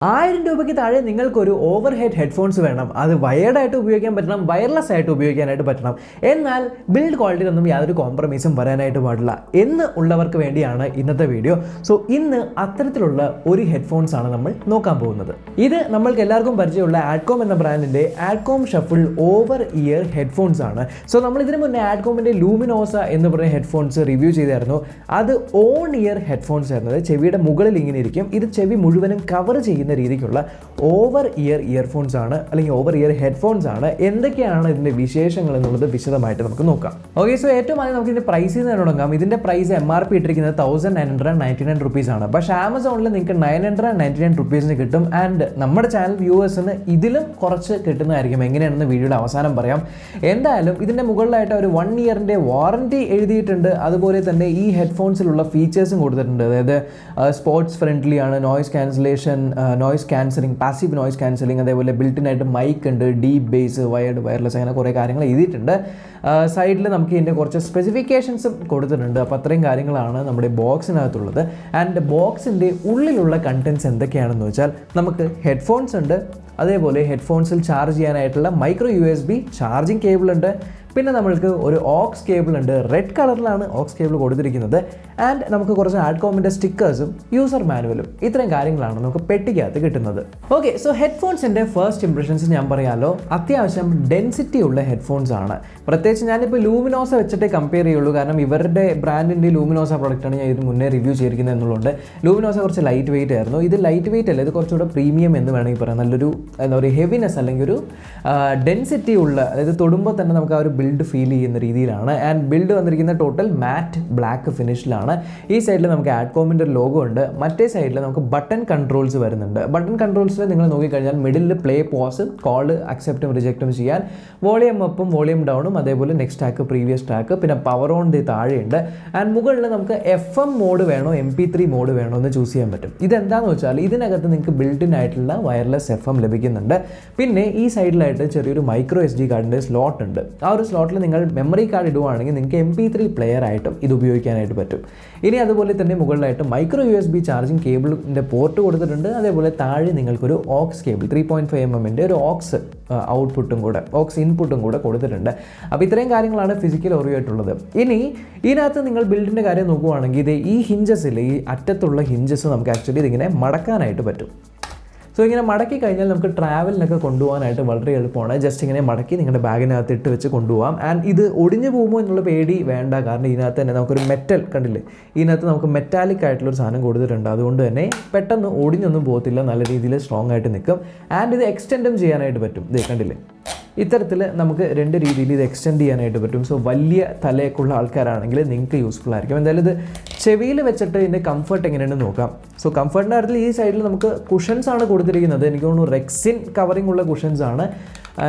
1000 രൂപയ്ക്ക് താഴെ നിങ്ങൾക്കൊരു ഓവർ ഹെഡ് ഹെഡ്ഫോൺസ് വേണം. അത് വയേർഡായിട്ട് ഉപയോഗിക്കാൻ പറ്റണം, വയർലെസ് ആയിട്ട് ഉപയോഗിക്കാനായിട്ട് പറ്റണം. എന്നാൽ ബിൽഡ് ക്വാളിറ്റിയിലൊന്നും യാതൊരു കോംപ്രമൈസും വരാനായിട്ട് പാടില്ല എന്ന് ഉള്ളവർക്ക് വേണ്ടിയാണ് ഇന്നത്തെ വീഡിയോ. സോ ഇന്ന് അത്തരത്തിലുള്ള ഒരു ഹെഡ്ഫോൺസ് ആണ് നമ്മൾ നോക്കാൻ പോകുന്നത്. ഇത് നമ്മൾക്ക് എല്ലാവർക്കും പരിചയമുള്ള ആഡ്കോം എന്ന ബ്രാൻഡിൻ്റെ ആഡ്കോം ഷഫിൾ ഓവർ ഇയർ ഹെഡ്ഫോൺസ് ആണ്. സോ നമ്മൾ ഇതിനു മുന്നേ ആഡ്കോമിൻ്റെ ലൂമിനോസ എന്ന് പറഞ്ഞ ഹെഡ്ഫോൺസ് റിവ്യൂ ചെയ്തായിരുന്നു. അത് ഓൺ ഇയർ ഹെഡ്ഫോൺസ് ആയിരുന്നത്. ചെവിയുടെ മുകളിൽ ഇങ്ങനെ ഇരിക്കും. ഇത് ചെവി മുഴുവനും കവർ ചെയ്യുന്ന രീതിക്കുള്ള ഓവർ ഇയർ ഇയർഫോൺസ് ആണ്, അല്ലെങ്കിൽ ഓവർ ഇയർ ഹെഡ്ഫോൺസ് ആണ്. എന്തൊക്കെയാണ് ഇതിൻ്റെ വിശേഷങ്ങൾ എന്നുള്ളത് വിശദമായിട്ട് നമുക്ക് നോക്കാം. ഓക്കെ, സോ ഏറ്റവും ആദ്യം നമുക്ക് ഇതിൻ്റെ പ്രൈസിൽ നിന്ന് തുടങ്ങാം. ഇതിൻ്റെ പ്രൈസ് MRP ഇട്ടിരിക്കുന്നത് 1999 റുപ്പീസ് ആണ്. പക്ഷേ ആമസോണിൽ നിങ്ങൾക്ക് 999 റുപ്പീസിന് കിട്ടും. ആൻഡ് നമ്മുടെ ചാനൽ വ്യൂവേഴ്സിന് ഇതിലും കുറച്ച് കിട്ടുന്നതായിരിക്കും. എങ്ങനെയാണെന്ന് വീഡിയോയുടെ അവസാനം പറയാം. എന്തായാലും ഇതിൻ്റെ മുകളിലായിട്ട് ഒരു 1 ഇയറിൻ്റെ വാറൻറ്റി എഴുതിയിട്ടുണ്ട്. അതുപോലെ തന്നെ ഈ ഹെഡ്ഫോൺസിലുള്ള ഫീച്ചേഴ്സും കൊടുത്തിട്ടുണ്ട്. അതായത് സ്പോർട്സ് ഫ്രണ്ട്ലി ആണ്, noise cancellation, noise cancelling, passive noise cancelling, അതേപോലെ ബിൽറ്റിനായിട്ട് മൈക്ക് ഉണ്ട്, ഡീപ്പ് ബേസ്, വയർഡ്, വയർലെസ്, അങ്ങനെ കുറേ കാര്യങ്ങൾ എഴുതിയിട്ടുണ്ട്. സൈഡിൽ നമുക്ക് ഇതിൻ്റെ കുറച്ച് സ്പെസിഫിക്കേഷൻസും കൊടുത്തിട്ടുണ്ട്. അപ്പോൾ അത്രയും കാര്യങ്ങളാണ് നമ്മുടെ ബോക്സിനകത്തുള്ളത്. ആൻഡ് ബോക്സിൻ്റെ ഉള്ളിലുള്ള കണ്ടൻസ് എന്തൊക്കെയാണെന്ന് വെച്ചാൽ നമുക്ക് ഹെഡ്ഫോൺസ് ഉണ്ട്, അതേപോലെ ഹെഡ്ഫോൺസിൽ ചാർജ് ചെയ്യാനായിട്ടുള്ള മൈക്രോ USB ചാർജിങ് കേബിൾ ഉണ്ട്. പിന്നെ നമ്മൾക്ക് ഒരു ഓക്സ് കേബിൾ ഉണ്ട്. റെഡ് കളറിലാണ് ഓക്സ് കേബിൾ കൊടുത്തിരിക്കുന്നത്. ആൻഡ് നമുക്ക് കുറച്ച് ആഡ്കോമിൻ്റെ സ്റ്റിക്കേഴ്സും യൂസർ മാനുവലും, ഇത്രയും കാര്യങ്ങളാണ് നമുക്ക് പെട്ടിക്കകത്ത് കിട്ടുന്നത്. ഓക്കെ, സോ ഹെഡ്ഫോൺസിൻ്റെ ഫസ്റ്റ് ഇംപ്രഷൻസ് ഞാൻ പറയാമല്ലോ. അത്യാവശ്യം ഡെൻസിറ്റി ഉള്ള ഹെഡ്ഫോൺസ് ആണ്. പ്രത്യേകിച്ച് ഞാനിപ്പോൾ ലൂമിനോസ വെച്ചിട്ടേ കമ്പയർ ചെയ്യുള്ളൂ. കാരണം ഇവരുടെ ബ്രാൻഡിൻ്റെ ലൂമിനോസ പ്രോഡക്റ്റാണ് ഞാൻ ഇത് മുന്നേ റിവ്യൂ ചെയ്തിരിക്കുന്നത് എന്നുള്ളത്. ലൂമിനോസ കുറച്ച് ലൈറ്റ് വെയിറ്റ് ആയിരുന്നു. ഇത് ലൈറ്റ് വെയിറ്റ് അല്ല, ഇത് കുറച്ചുകൂടെ പ്രീമിയം എന്ന് വേണമെങ്കിൽ പറയാം. നല്ലൊരു എന്താ പറയുക, ഹെവിനെസ് അല്ലെങ്കിൽ ഒരു ഡെൻസിറ്റി ഉള്ള, അതായത് തൊടുമ്പോൾ തന്നെ നമുക്ക് ആ ഒരു ബിൽഡ് ഫീൽ ചെയ്യുന്ന രീതിയിലാണ്. ആൻഡ് ബിൽഡ് വന്നിരിക്കുന്ന ടോട്ടൽ മാറ്റ് ബ്ലാക്ക് ഫിനിഷിലാണ്. ഈ സൈഡിൽ നമുക്ക് ആഡ്കോമിൻ്റെ ലോഗോ ഉണ്ട്. മറ്റേ സൈഡിൽ നമുക്ക് ബട്ടൺ കൺട്രോൾസ് വരുന്നുണ്ട്. ബട്ടൺ കൺട്രോൾസിൽ നിങ്ങൾ നോക്കിക്കഴിഞ്ഞാൽ മിഡിലിൽ പ്ലേ, പോസ്, കോള് അക്സെപ്റ്റും റിജക്റ്റും ചെയ്യാൻ, വോളിയം അപ്പും വോളിയം ഡൗണും, അതേപോലെ നെക്സ്റ്റ് ട്രാക്ക്, പ്രീവിയസ് ട്രാക്ക്, പിന്നെ പവർ ഓൺ താഴെയുണ്ട്. ആൻഡ് മുകളിൽ നമുക്ക് FM മോഡ് വേണോ MP3 മോഡ് വേണോ എന്ന് ചൂസ് ചെയ്യാൻ പറ്റും. ഇതെന്താണെന്ന് വെച്ചാൽ ഇതിനകത്ത് നിങ്ങൾക്ക് ബിൽഡിനായിട്ടുള്ള വയർലെസ് FM ലഭിക്കുന്നുണ്ട്. പിന്നെ ഈ സൈഡിലായിട്ട് ചെറിയൊരു മൈക്രോ SD കാർഡിൻ്റെ സ്ലോട്ട് ഉണ്ട്. ആ ഒരു സ്ലോട്ടിൽ നിങ്ങൾ മെമ്മറി കാർഡ് ഇടുവാണെങ്കിൽ നിങ്ങൾക്ക് MP3 പ്ലെയർ ആയിട്ടും ഇത് ഉപയോഗിക്കാനായിട്ട് പറ്റും. ഇനി അതുപോലെ തന്നെ മുകളിലായിട്ട് മൈക്രോ USB ചാർജിങ് കേബിളിൻ്റെ പോർട്ട് കൊടുത്തിട്ടുണ്ട്. അതേപോലെ താഴെ നിങ്ങൾക്കൊരു ഓക്സ് കേബിൾ 3.5 mm ഒരു ഓക്സ് ഔട്ട്പുട്ടും കൂടെ, ഓക്സ് ഇൻപുട്ടും കൂടെ കൊടുത്തിട്ടുണ്ട്. അപ്പോൾ ഇത്രയും കാര്യങ്ങളാണ് ഫിസിക്കൽ ഓറിയായിട്ടുള്ളത്. ഇനി ഇതിനകത്ത് നിങ്ങൾ ബിൽഡിൻ്റെ കാര്യം നോക്കുവാണെങ്കിൽ ഇത് ഈ ഹിഞ്ചസിൽ, ഈ അറ്റത്തുള്ള ഹിഞ്ചസ് നമുക്ക് ആക്ച്വലി ഇതിങ്ങനെ മടക്കാനായിട്ട് പറ്റും. സോ ഇങ്ങനെ മടക്കി കഴിഞ്ഞാൽ നമുക്ക് ട്രാവലിനൊക്കെ കൊണ്ടുപോകാനായിട്ട് വളരെ എളുപ്പമാണ്. ജസ്റ്റ് ഇങ്ങനെ മടക്കി നിങ്ങളുടെ ബാഗിനകത്ത് ഇട്ട് വെച്ച് കൊണ്ടുപോകാം. ആൻഡ് ഇത് ഒടിഞ്ഞു പോകുമോ എന്നുള്ള പേടി വേണ്ട. കാരണം ഇതിനകത്ത് തന്നെ നമുക്കൊരു മെറ്റൽ കണ്ടില്ലേ, ഇതിനകത്ത് നമുക്ക് മെറ്റാലിക് ആയിട്ടുള്ളൊരു സാധനം കൊടുത്തിട്ടുണ്ട്. അതുകൊണ്ട് തന്നെ പെട്ടെന്ന് ഒടിഞ്ഞൊന്നും പോകത്തില്ല, നല്ല രീതിയിൽ സ്ട്രോങ് ആയിട്ട് നിൽക്കും. ആൻഡ് ഇത് എക്സ്റ്റെൻഡും ചെയ്യാനായിട്ട് പറ്റും. ഇത് കണ്ടില്ലേ, ഇത്തരത്തിൽ നമുക്ക് 2 രീതിയിൽ ഇത് എക്സ്റ്റെൻഡ് ചെയ്യാനായിട്ട് പറ്റും. സോ വലിയ തലയൊക്കെ ഉള്ള ആൾക്കാരാണെങ്കിൽ നിങ്ങൾക്ക് യൂസ്ഫുൾ ആയിരിക്കും. എന്തായാലും ഇത് ചെവിയിൽ വെച്ചിട്ട് ഇതിൻ്റെ കംഫർട്ട് എങ്ങനെയാണെന്ന് നോക്കാം. സോ കംഫർട്ടിൻ്റെ കാര്യത്തിൽ ഈ സൈഡിൽ നമുക്ക് കുഷൻസ് ആണ് കൊടുത്തിരിക്കുന്നത്. എനിക്ക് തോന്നുന്നു റെക്സിൻ കവറിംഗ് ഉള്ള കുഷൻസ് ആണ്.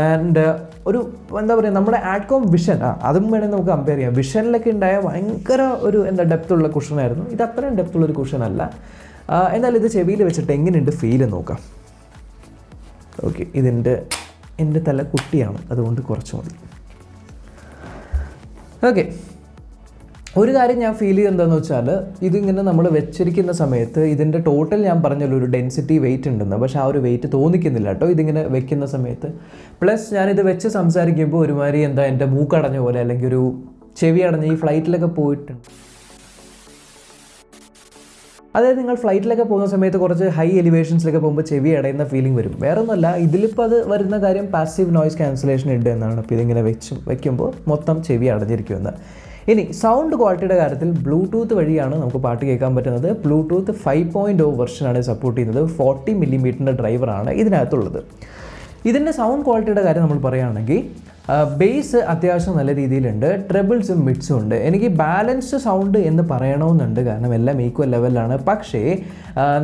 ആൻഡ് ഒരു എന്താ പറയുക, നമ്മുടെ ആഡ്കോം വിഷൻ, അതും വേണമെങ്കിൽ നമുക്ക് കമ്പയർ ചെയ്യാം. വിഷനിലൊക്കെ ഉണ്ടായ ഭയങ്കര ഒരു ഡെപ്തുള്ള കുഷനായിരുന്നു. ഇത് അത്രയും ഡെപ്തുള്ളൊരു കുഷനല്ല. എന്നാലും ഇത് ചെവിയിൽ വെച്ചിട്ട് എങ്ങനെയുണ്ട് ഫീൽ നോക്കാം. ഓക്കെ, എൻ്റെ തല കുട്ടിയാണ്, അതുകൊണ്ട് കുറച്ച് മതി. ഓക്കെ, ഒരു കാര്യം ഞാൻ ഫീൽ ചെയ്യുന്നതെന്ന് വെച്ചാൽ ഇതിങ്ങനെ നമ്മൾ വെച്ചിരിക്കുന്ന സമയത്ത് ഇതിൻ്റെ ടോട്ടൽ ഞാൻ പറഞ്ഞല്ലോ ഒരു ഡെൻസിറ്റി വെയിറ്റ് ഉണ്ടെന്ന്. പക്ഷേ ആ ഒരു വെയിറ്റ് തോന്നിക്കുന്നില്ല കേട്ടോ ഇതിങ്ങനെ വെക്കുന്ന സമയത്ത്. പ്ലസ് ഞാനിത് വെച്ച് സംസാരിക്കുമ്പോൾ ഒരുമാതിരി എന്താ എൻ്റെ മൂക്കടഞ്ഞ പോലെ, അല്ലെങ്കിൽ ഒരു ചെവി അടഞ്ഞ് ഈ ഫ്ലൈറ്റിലൊക്കെ പോയിട്ടുണ്ട്. അതായത് നിങ്ങൾ ഫ്ലൈറ്റിലൊക്കെ പോകുന്ന സമയത്ത് കുറച്ച് ഹൈ എലിവേഷൻസിലൊക്കെ പോകുമ്പോൾ ചെവി അടയുന്ന ഫീലിംഗ് വരും. വേറെ ഒന്നുമല്ല, ഇതിലിപ്പോൾ അത് വരുന്ന കാര്യം പാസീവ് നോയ്സ് ക്യാൻസലേഷൻ ഉണ്ട് എന്നാണ്. അപ്പോൾ ഇതിങ്ങനെ വയ്ക്കുമ്പോൾ മൊത്തം ചെവി അടഞ്ഞിരിക്കുമെന്ന്. ഇനി സൗണ്ട് ക്വാളിറ്റിയുടെ കാര്യത്തിൽ ബ്ലൂടൂത്ത് വഴിയാണ് നമുക്ക് പാട്ട് കേൾക്കാൻ പറ്റുന്നത്. ബ്ലൂടൂത്ത് 5.0 വെർഷനാണ് സപ്പോർട്ട് ചെയ്യുന്നത്. 40 mm ഡ്രൈവറാണ് ഇതിനകത്തുള്ളത്. ഇതിൻ്റെ സൗണ്ട് ക്വാളിറ്റിയുടെ കാര്യം നമ്മൾ പറയുകയാണെങ്കിൽ ബേസ് അത്യാവശ്യം നല്ല രീതിയിലുണ്ട്, ട്രെബിൾസും മിഡ്സും ഉണ്ട്. എനിക്ക് ബാലൻസ്ഡ് സൗണ്ട് എന്ന് പറയണമെന്നുണ്ട്, കാരണം എല്ലാം ഈക്വൽ ലെവലാണ്. പക്ഷേ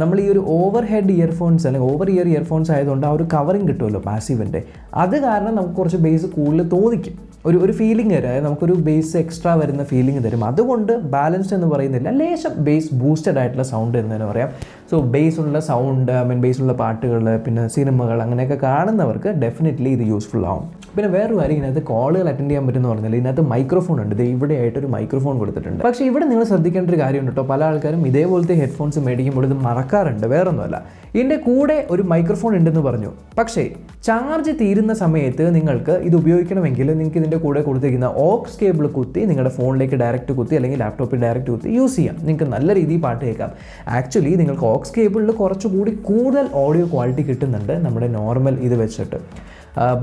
നമ്മൾ ഈ ഒരു ഓവർ ഹെഡ് ഇയർഫോൺസ് അല്ലെങ്കിൽ ഓവർ ഇയർ ഇയർഫോൺസ് ആയതുകൊണ്ട് ആ ഒരു കവറിങ് കിട്ടുമല്ലോ പാസീവിൻ്റെ, അത് കാരണം നമുക്ക് കുറച്ച് ബേസ് കൂടുതൽ തോന്നിക്കും. ഒരു ഫീലിംഗ് തരും, അതായത് നമുക്കൊരു ബേസ് എക്സ്ട്രാ വരുന്ന ഫീലിംഗ് തരും. അതുകൊണ്ട് ബാലൻസ്ഡ് എന്ന് പറയുന്നില്ല, ലേശം ബേസ് ബൂസ്റ്റഡ് ആയിട്ടുള്ള സൗണ്ട് എന്ന് തന്നെ പറയാം. സോ ബേസുള്ള സൗണ്ട്, ബേസുള്ള പാട്ടുകൾ, പിന്നെ സിനിമകൾ അങ്ങനെയൊക്കെ കാണുന്നവർക്ക് ഡെഫിനറ്റ്ലി ഇത് യൂസ്ഫുൾ ആവും. പിന്നെ വേറൊരു കാര്യം ഇതിനകത്ത് കോളുകൾ അറ്റൻഡ് ചെയ്യാൻ പറ്റുമെന്ന് പറഞ്ഞാൽ ഇതിനകത്ത് മൈക്രോഫോൺ ഉണ്ട്. ഇവിടെ ആയിട്ടൊരു മൈക്രോഫോൺ കൊടുത്തിട്ടുണ്ട്. പക്ഷേ ഇവിടെ നിങ്ങൾ ശ്രദ്ധിക്കേണ്ട ഒരു കാര്യമുണ്ട് കേട്ടോ, പല ആൾക്കാരും ഇതേപോലത്തെ ഹെഡ്ഫോൺസ് മേടിക്കുമ്പോൾ ഇത് മറക്കാറുണ്ട്. വേറൊന്നുമല്ല, ഇതിൻ്റെ കൂടെ ഒരു മൈക്രോഫോൺ ഉണ്ടെന്ന് പറഞ്ഞു. പക്ഷേ ചാർജ് തീരുന്ന സമയത്ത് നിങ്ങൾക്ക് ഇത് ഉപയോഗിക്കണമെങ്കിൽ നിങ്ങൾക്ക് ഇതിൻ്റെ കൂടെ കൊടുത്തിരിക്കുന്ന ഓക്സ് കേബിൾ കുത്തി നിങ്ങളുടെ ഫോണിലേക്ക് ഡയറക്റ്റ് കുത്തി അല്ലെങ്കിൽ ലാപ്ടോപ്പിൽ ഡയറക്റ്റ് കുത്തി യൂസ് ചെയ്യാം. നിങ്ങൾക്ക് നല്ല രീതിയിൽ പാട്ട് കേൾക്കാം. ആക്ച്വലി നിങ്ങൾക്ക് ഓക്സ് കേബിളിൽ കുറച്ചുകൂടി കൂടുതൽ ഓഡിയോ ക്വാളിറ്റി കിട്ടുന്നുണ്ട് നമ്മുടെ നോർമൽ ഇത് വെച്ചിട്ട്,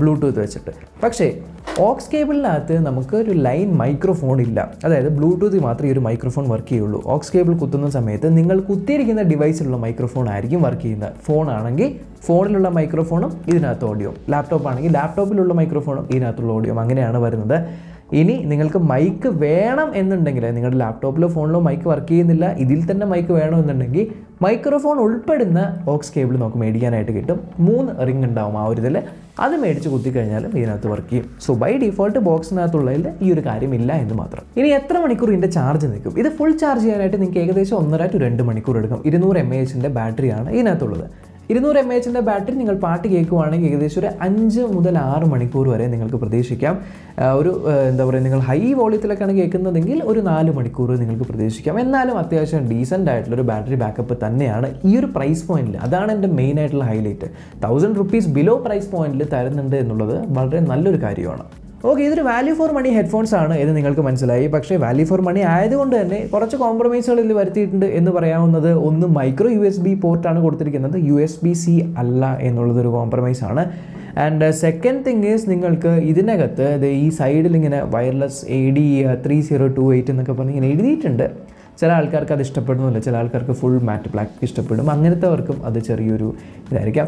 ബ്ലൂടൂത്ത് വെച്ചിട്ട്. പക്ഷേ ഓക്സ് കേബിളിനകത്ത് നമുക്ക് ഒരു ലൈൻ മൈക്രോഫോൺ ഇല്ല. അതായത് ബ്ലൂടൂത്തിൽ മാത്രമേ ഈ ഒരു മൈക്രോഫോൺ വർക്ക് ചെയ്യുള്ളൂ. ഓക്സ് കേബിൾ കുത്തുന്ന സമയത്ത് നിങ്ങൾ കുത്തിയിരിക്കുന്ന ഡിവൈസിലുള്ള മൈക്രോഫോൺ ആയിരിക്കും വർക്ക് ചെയ്യുന്നത്. ഫോണാണെങ്കിൽ ഫോണിലുള്ള മൈക്രോഫോണും ഇതിനകത്ത് ഓഡിയോ, ലാപ്ടോപ്പ് ആണെങ്കിൽ ലാപ്ടോപ്പിലുള്ള മൈക്രോഫോണും ഇതിനകത്തുള്ള ഓഡിയോ, അങ്ങനെയാണ് വരുന്നത്. ഇനി നിങ്ങൾക്ക് മൈക്ക് വേണം എന്നുണ്ടെങ്കിൽ, നിങ്ങളുടെ ലാപ്ടോപ്പിലോ ഫോണിലോ മൈക്ക് വർക്ക് ചെയ്യുന്നില്ല, ഇതിൽ തന്നെ മൈക്ക് വേണമെന്നുണ്ടെങ്കിൽ മൈക്രോഫോൺ ഉൾപ്പെടുന്ന ഓക്സ് കേബിൾ നമുക്ക് മേടിക്കാനായിട്ട് കിട്ടും. 3 റിംഗ് ഉണ്ടാവും ആ ഒരു ഇതിൽ. അത് മേടിച്ച് കുത്തിക്കഴിഞ്ഞാലും ഇതിനകത്ത് വർക്ക് ചെയ്യും. സോ ബൈ ഡിഫോൾട്ട് ബോക്സിനകത്തുള്ളതിൽ ഈ ഒരു കാര്യമില്ല എന്ന് മാത്രം. ഇനി എത്ര മണിക്കൂർ ഇതിൻ്റെ ചാർജ് നിൽക്കും? ഇത് ഫുൾ ചാർജ് ചെയ്യാനായിട്ട് നിങ്ങൾക്ക് ഏകദേശം 1.5 to 2 മണിക്കൂർ എടുക്കും. 200 mAh ബാറ്ററിയാണ് ഇതിനകത്തുള്ളത്. 200 mAh ബാറ്ററി നിങ്ങൾ പാട്ട് കേൾക്കുവാണെങ്കിൽ ഏകദേശം ഒരു 5 മുതൽ 6 മണിക്കൂർ വരെ നിങ്ങൾക്ക് പ്രതീക്ഷിക്കാം. ഒരു എന്താ പറയുക, നിങ്ങൾ ഹൈ വോളിയത്തിലൊക്കെയാണ് കേൾക്കുന്നതെങ്കിൽ ഒരു 4 മണിക്കൂർ നിങ്ങൾക്ക് പ്രതീക്ഷിക്കാം. എന്നാലും അത്യാവശ്യം ഡീസൻ്റ് ആയിട്ടുള്ളൊരു ബാറ്ററി ബാക്കപ്പ് തന്നെയാണ് ഈ ഒരു പ്രൈസ് പോയിന്റിൽ. അതാണ് എൻ്റെ മെയിൻ ആയിട്ടുള്ള ഹൈലൈറ്റ്. 1000 rupees ബിലോ പ്രൈസ് പോയിന്റിൽ തരുന്നുണ്ട് എന്നുള്ളത് വളരെ നല്ലൊരു കാര്യമാണ്. ഓക്കെ, ഇതൊരു വാല്യൂ ഫോർ മണി ഹെഡ്ഫോൺസ് ആണ് എന്ന് നിങ്ങൾക്ക് മനസ്സിലായി. പക്ഷേ വാല്യൂ ഫോർ മണി ആയതുകൊണ്ട് തന്നെ കുറച്ച് കോംപ്രമൈസുകൾ ഇതിൽ വരുത്തിയിട്ടുണ്ട് എന്ന് പറയാവുന്നത്. ഒന്ന്, മൈക്രോ USB പോർട്ടാണ് കൊടുത്തിരിക്കുന്നത്, USB-C അല്ല എന്നുള്ളതൊരു കോംപ്രമൈസ് ആണ്. ആൻഡ് സെക്കൻഡ് തിങ് ഈസ്, നിങ്ങൾക്ക് ഇതിനകത്ത് ഈ സൈഡിൽ ഇങ്ങനെ വയർലെസ് AD3028 എന്നൊക്കെ പറഞ്ഞ് ഇങ്ങനെ എഴുതിയിട്ടുണ്ട്. ചില ആൾക്കാർക്ക് അത് ഇഷ്ടപ്പെടുന്നില്ല, ചില ആൾക്കാർക്ക് ഫുൾ മാറ്റ് ബ്ലാക്ക് ഇഷ്ടപ്പെടും. അങ്ങനത്തെവർക്കും അത് ചെറിയൊരു ഇതായിരിക്കാം.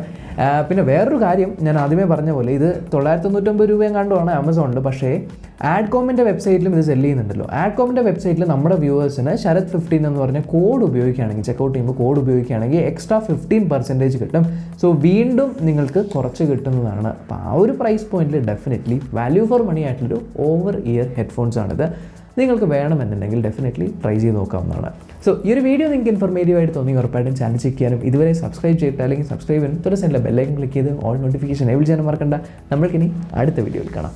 പിന്നെ വേറൊരു കാര്യം, ഞാൻ ആദ്യമേ പറഞ്ഞ പോലെ ഇത് 999 രൂപയും കണ്ടുമാണ് ആമസോണിൽ. പക്ഷേ ആഡ്കോമിൻ്റെ വെബ്സൈറ്റിലും ഇത് സെല്ല് ചെയ്യുന്നുണ്ടല്ലോ. ആഡ്കോമിൻ്റെ വെബ്സൈറ്റിൽ നമ്മുടെ വ്യൂവേഴ്സിന് Sarath15 എന്ന് പറഞ്ഞ കോഡ് ഉപയോഗിക്കുകയാണെങ്കിൽ, ചെക്കൗട്ട് ചെയ്യുമ്പോൾ കോഡ് ഉപയോഗിക്കുകയാണെങ്കിൽ എക്സ്ട്രാ 15% കിട്ടും. സോ വീണ്ടും നിങ്ങൾക്ക് കുറച്ച് കിട്ടുന്നതാണ്. അപ്പോൾ ആ ഒരു പ്രൈസ് പോയിന്റിൽ ഡെഫിനറ്റ്ലി വാല്യൂ ഫോർ മണി ആയിട്ടുള്ളൊരു ഓവർ ഇയർ ഹെഡ്ഫോൺസ് ആണിത്. നിങ്ങൾക്ക് വേണമെന്നുണ്ടെങ്കിൽ ഡെഫിനറ്റ്ലി ട്രൈ ചെയ്ത് നോക്കാവുന്നതാണ്. സോ ഈ ഒരു വീഡിയോ നിങ്ങൾക്ക് ഇൻഫോർമേറ്റീവായിട്ട് തോന്നി ഉറപ്പായിട്ടും ചാനൽ ചെക്ക് ചെയ്യാനും ഇതുവരെ സബ്സ്ക്രൈബ് ചെയ്തിട്ട് അല്ലെങ്കിൽ സബ്സ്ക്രൈബ് ചെയ്യാനും തൊട്ട് സെൻറ്റിലെ ബെല്ലൈക്കൻ ക്ലിക്ക് ചെയ്ത് ഓൾ നോട്ടിഫിക്കേഷൻ എബിൾ ചെയ്യാനും മറക്കണ്ട. നമ്മൾക്കിനി അടുത്ത വീഡിയോയിൽ കാണാം.